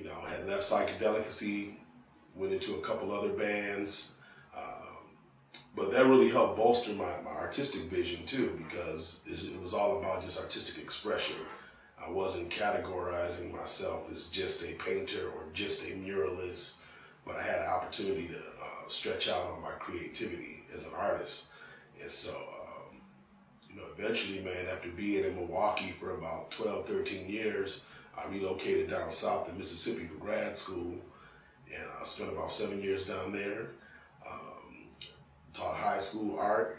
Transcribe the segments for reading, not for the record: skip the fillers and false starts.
I had left Psychedelicacy, went into a couple other bands, but that really helped bolster my artistic vision too, because it was all about just artistic expression. I wasn't categorizing myself as just a painter or just a muralist, but I had an opportunity to stretch out on my creativity as an artist. And so, eventually, man, after being in Milwaukee for about 12, 13 years, I relocated down south to Mississippi for grad school, and I spent about 7 years down there. Taught high school art,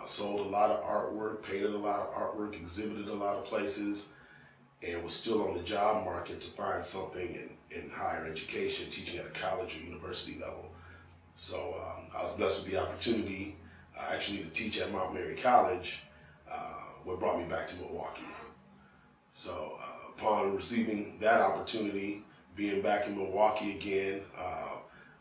sold a lot of artwork, painted a lot of artwork, exhibited a lot of places, and was still on the job market to find something in higher education, teaching at a college or university level. So I was blessed with the opportunity actually to teach at Mount Mary College, what brought me back to Milwaukee. So upon receiving that opportunity, being back in Milwaukee again,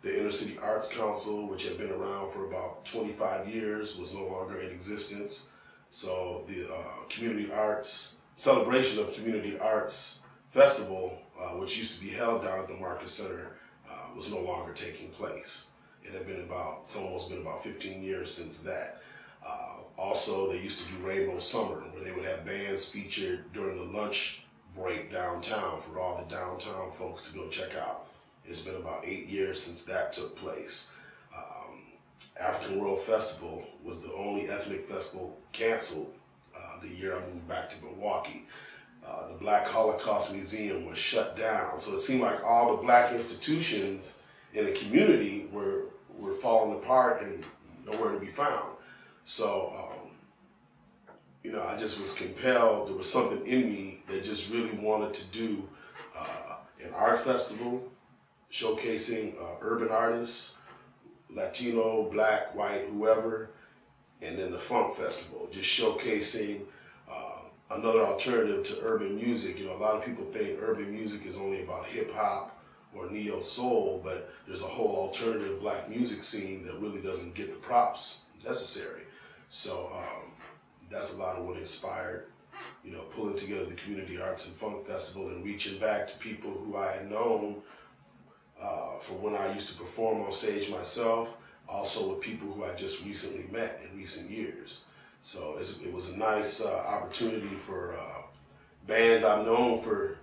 the Inner City Arts Council, which had been around for about 25 years, was no longer in existence. So the Community Arts, Celebration of Community Arts Festival, which used to be held down at the Marcus Center, was no longer taking place. It's almost been about 15 years since that. Also, they used to do Rainbow Summer, where they would have bands featured during the lunch break downtown for all the downtown folks to go check out. It's been about 8 years since that took place. African World Festival was the only ethnic festival canceled the year I moved back to Milwaukee. The Black Holocaust Museum was shut down. So it seemed like all the black institutions in the community were falling apart and nowhere to be found. So, I just was compelled. There was something in me that just really wanted to do an art festival showcasing urban artists, Latino, black, white, whoever, and then the funk festival, just showcasing another alternative to urban music. A lot of people think urban music is only about hip hop or neo soul, but there's a whole alternative black music scene that really doesn't get the props necessary. So that's a lot of what inspired, pulling together the Community Arts and Funk Festival and reaching back to people who I had known from when I used to perform on stage myself, also with people who I just recently met in recent years. So it was a nice opportunity for bands I've known for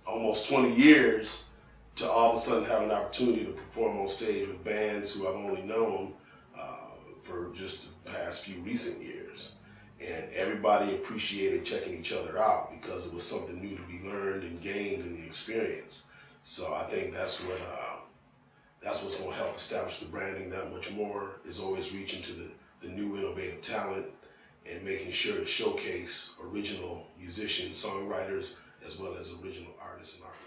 almost 20 years to all of a sudden have an opportunity to perform on stage with bands who I've only known for just the past few recent years. And everybody appreciated checking each other out because it was something new to be learned and gained in the experience. So I think that's what's going to help establish the branding that much more, is always reaching to the new innovative talent and making sure to showcase original musicians, songwriters, as well as original artists and artists.